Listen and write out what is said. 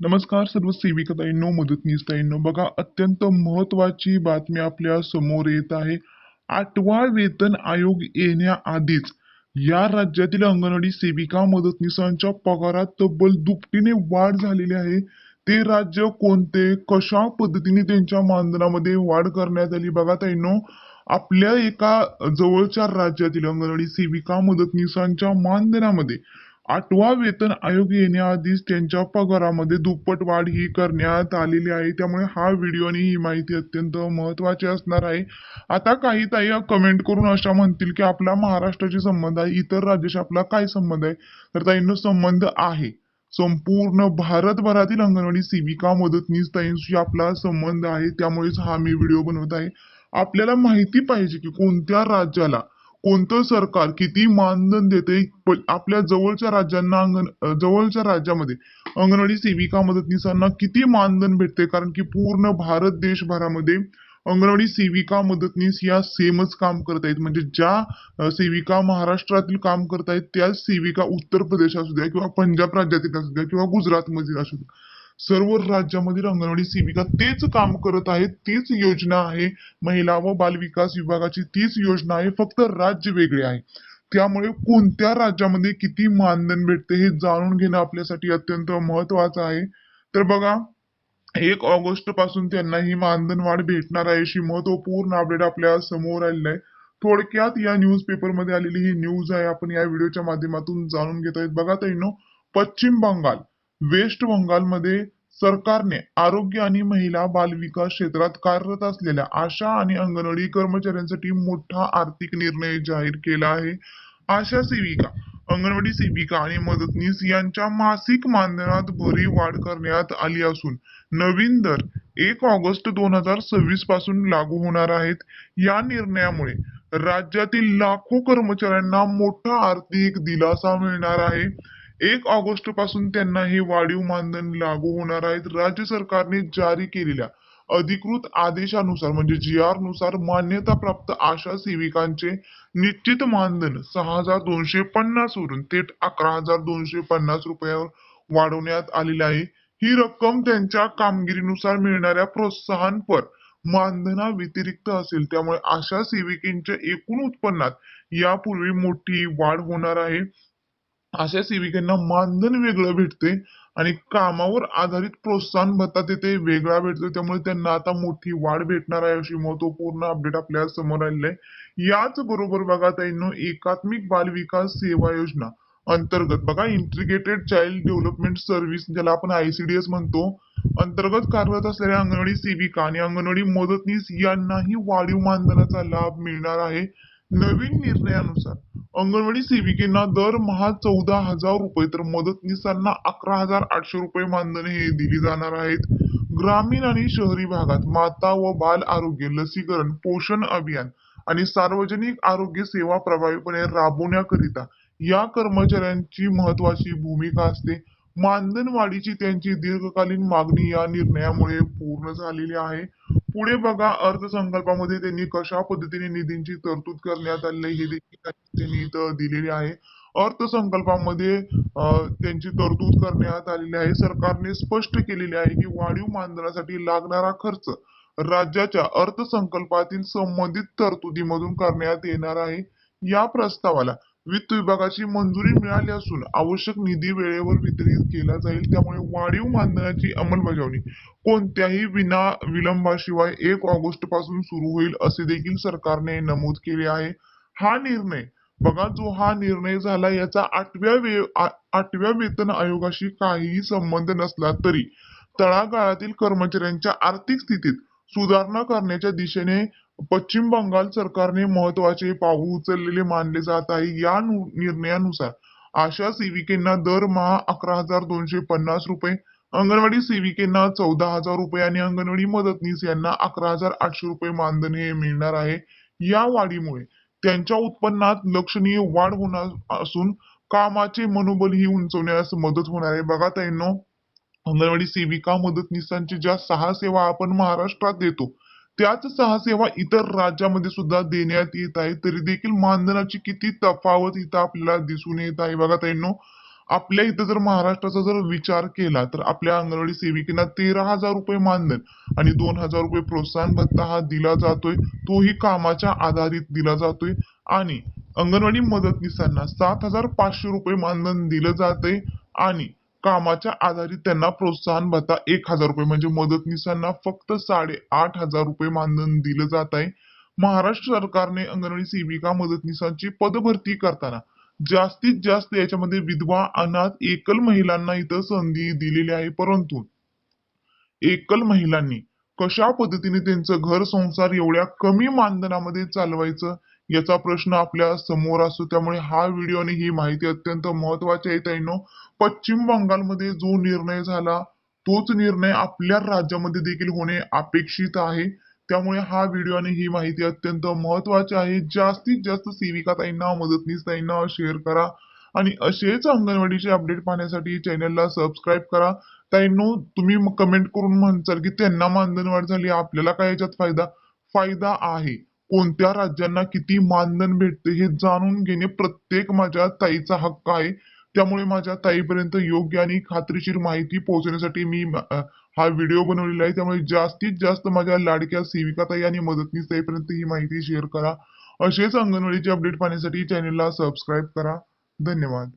नमस्कार सर्व सेविकाताईंनो, मदतनीसताईंनो. बघा, अत्यंत महत्वाची बातमी आपल्या समोर येत आहे. 8वा वेतन आयोग येण्याआधीच या राज्यातील अंगणवाडी सेविका मदतनीसांच्या पगारात तब्बल दुपटीने वाढ झालेली आहे. ते राज्य कोणते, कशा पद्धतीने त्यांच्या मानधनामध्ये वाढ करण्यात आली? बघा ताईंनो, आपल्या एका जवळच्या राज्यातील अंगणवाडी सेविका मदतनीसांच्या मानधनामध्ये 8वा वेतन आयोग येण्याआधीच त्यांच्या पगारामध्ये दुप्पट वाढ ही करण्यात आलेली आहे. त्यामुळे हा व्हिडिओ आणि ही माहिती अत्यंत महत्त्वाची असणार आहे. आता काही ताई कमेंट करून अशा म्हणतील की आपला महाराष्ट्राशी संबंध आहे, इतर राज्याशी आपला काय संबंध आहे? तर ताईंनो, संबंध आहे. संपूर्ण भारतभरातील अंगणवाडी सेविका मदतनीस ताईंशी आपला संबंध आहे. त्यामुळेच हा मी व्हिडिओ बनवत आहे. आपल्याला माहिती पाहिजे की कोणत्या राज्याला कोणतं सरकार किती मानधन देते. आपल्या जवळच्या राज्यांना जवळच्या राज्यामध्ये अंगणवाडी सेविका मदतनीसांना किती मानधन भेटते, कारण की पूर्ण भारत देशभरामध्ये अंगणवाडी सेविका मदतनीस या सेमच काम करत आहेत. म्हणजे ज्या सेविका महाराष्ट्रातील काम करत आहेत त्याच सेविका उत्तर प्रदेश असू द्या किंवा पंजाब राज्यातील असू द्या किंवा गुजरात मध्ये असू द्या, सर्व राज्यामधील अंगणवाडी सेविका तेच काम करत आहेत. तीच योजना आहे. महिला व बाल विकास विभागाची तीच योजना आहे, फक्त राज्य वेगळे आहे. त्यामुळे कोणत्या राज्यामध्ये किती मानधन भेटते हे जाणून घेणं आपल्यासाठी अत्यंत महत्वाचं आहे. तर बघा, 1 ऑगस्ट पासून त्यांना ही मानधन वाढ भेटणार आहे, अशी महत्वपूर्ण अपडेट आपल्या समोर आलेली आहे. थोडक्यात या न्यूज पेपर मध्ये आलेली ही न्यूज आहे, आपण या व्हिडिओच्या माध्यमातून जाणून घेत आहोत. बघा ताईंनो, पश्चिम बंगाल, वेस्ट बंगालमध्ये सरकारने आरोग्य आणि महिला बालविकास क्षेत्रात कार्यरत असलेल्या आशा आणि अंगणवाडी कर्मचाऱ्यांसाठी मोठा आर्थिक निर्णय जाहीर केला आहे. आशा सेविका, अंगणवाडी सेविका आणि मदतनीस यांच्या मासिक मानधनात भरीव वाढ करण्यात आली असून नवीन दर 1 ऑगस्ट 2026 पासून लागू होणार आहेत. या निर्णयामुळे राज्यातील लाखो कर्मचाऱ्यांना मोठा आर्थिक दिलासा मिळणार आहे. 1 ऑगस्ट पासून त्यांना हे वाढीव मानधन लागू होणार आहेत. राज्य सरकारने जारी केलेल्या अधिकृत आदेशानुसार म्हणजे GR नुसार मान्यताप्राप्त आशा सेविकांचे निश्चित मानधन 6,250 वरून थेट 11,250 रुपयावर वाढवण्यात आलेले आहे. ही रक्कम त्यांच्या कामगिरीनुसार मिळणाऱ्या प्रोत्साहनपर मानधना व्यतिरिक्त असेल. त्यामुळे आशा सेविकेंच्या एकूण उत्पन्नात यापूर्वी मोठी वाढ होणार आहे. अशा सेविकांना मानधन वेगळं भेटते आणि कामावर आधारित प्रोत्साहन भत्ता तिथे वेगळा भेटतो. त्यामुळे त्यांना आता मोठी वाढ भेटणार आहे, अशी महत्वपूर्ण अपडेट आपल्या समोर आलेली आहे. याच बरोबर बघा ताईंनो, एकात्मिक बाल विकास सेवा योजना अंतर्गत बघा, इंटिग्रेटेड चाइल्ड डेव्हलपमेंट सर्व्हिस, ज्याला आपण ICDS म्हणतो, अंतर्गत कार्यरत असलेल्या अंगणवाडी सेविका आणि अंगणवाडी मदतनीस यांनाही वाढीव मानधनाचा लाभ मिळणार आहे. नवीन निर्णयानुसार अंगणवाडी सेविकांना दरमहा 14,000 रुपये तर मदतनीसांना 11,800 रुपये मानधन हे दिली जाणार आहेत. ग्रामीण आणि शहरी भागात माता व बाल आरोग्य, लसीकरण, पोषण अभियान आणि सार्वजनिक आरोग्य सेवा प्रभावीपणे राबवण्याकरिता या कर्मचाऱ्यांची महत्वाची भूमिका असते. मानधन वाढीची त्यांची दीर्घकालीन मागणी या निर्णयामुळे पूर्ण झालेली आहे. पुढे बघा, अर्थसंकल्पामध्ये त्यांनी कशा पद्धतीने निधींची तरतूद करण्यात आली हे देखील त्यांनी इथं दिलेले आहे. अर्थसंकल्पामध्ये त्यांची तरतूद करण्यात आलेली आहे. सरकारने स्पष्ट केलेले आहे की वाढीव मानधनासाठी लागणारा खर्च राज्याच्या अर्थसंकल्पातील संबंधित तरतुदीमधून करण्यात येणार आहे. या प्रस्तावाला वित्त विभागाची मंजुरी मिळाली असून आवश्यक निधी वेळेवर वितरित केला जाईल. त्यामुळे वाढीव मानधनाची अंमलबजावणी कोणत्याही विलंबाशिवाय 1 ऑगस्ट पासून सुरू होईल, असे देखील सरकारने नमूद केले आहे. हा निर्णय बघा, जो हा निर्णय झाला याचा 8व्या वेतन आयोगाशी काहीही संबंध नसला तरी तळागाळातील कर्मचाऱ्यांच्या आर्थिक स्थितीत सुधारणा करण्याच्या दिशेने पश्चिम बंगाल सरकारने महत्वाचे पाऊल उचललेले मानले जात आहे. या निर्णयानुसार आशा सेविकांना दरमहा 11,250 रुपये, अंगणवाडी सेविकांना 14,000 रुपये आणि अंगणवाडी मदतनीस यांना 11,800 रुपये मानधन हे मिळणार आहे. या वाढीमुळे त्यांच्या उत्पन्नात लक्षणीय वाढ होणार असून कामाचे मनोबलही उंचवण्यास मदत होणार आहे. बघा ताईंनो, अंगणवाडी सेविका मदतनीसांची ज्या 6 सेवा आपण महाराष्ट्रात देतो, त्याच 6 सेवा इतर राज्यामध्ये सुद्धा देण्यात येत आहे. तरी देखील मानधनाची किती तफावत इथं आपल्याला दिसून येत आहे. बघा ताईंनो, आपल्या इथं जर महाराष्ट्राचा जर विचार केला तर आपल्या अंगणवाडी सेविकांना 13,000 रुपये मानधन आणि 2,000 रुपये प्रोत्साहन भत्ता हा दिला जातोय. तोही कामाच्या आधारित दिला जातोय आणि अंगणवाडी मदतनीसांना 7,500 रुपये मानधन दिलं जातंय आणि कामाच्या आधारित त्यांना प्रोत्साहन भत्ता 1,000 रुपये म्हणजे मदतनीसांना फक्त 8,500 रुपये मानधन दिलं जात आहे. महाराष्ट्र सरकारने अंगणवाडी सेविका मदतनीसांची पदभरती करताना जास्तीत जास्त याच्यामध्ये विधवा, अनाथ, एकल महिलांना इथं संधी दिलेली आहे. परंतु एकल महिलांनी कशा पद्धतीने त्यांचं घर संसार एवढ्या कमी मानधनामध्ये चालवायचं याचा प्रश्न आपल्या समोर असतो. त्यामुळे हा व्हिडिओ आणि ही माहिती अत्यंत महत्वाची आहे ताईंनो. पश्चिम बंगालमध्ये जो निर्णय झाला तोच निर्णय आपल्या राज्यामध्ये देखील होणे अपेक्षित आहे. त्यामुळे हा व्हिडिओ आणि ही माहिती अत्यंत महत्वाची आहे. जास्तीत जास्त सेविका ताईंना, मदतनीस ताईंना शेअर करा आणि असेच अंगणवाडीचे अपडेट पाहण्यासाठी चॅनलला सबस्क्राईब करा. ताईंनो, तुम्ही कमेंट करून म्हणसाल की त्यांना मानधन वाढ झाली, आपल्याला काय याच्यात फायदा? फायदा आहे. कोणत्या राज्यांना किती मानधन भेटते हे जाणून घेणे प्रत्येक माझ्या ताईचा हक्क आहे. त्यामुळे माझ्या ताईपर्यंत योग्य आणि खात्रीशीर माहिती पोहोचवण्यासाठी मी हा व्हिडिओ बनवलेला आहे. त्यामुळे जास्तीत जास्त माझ्या लाडक्या सेविका ताई आणि मदतनीस ताईपर्यंत ही माहिती शेअर करा. असेच अंगणवाडीचे अपडेट पाहण्यासाठी चॅनलला सबस्क्राईब करा. धन्यवाद.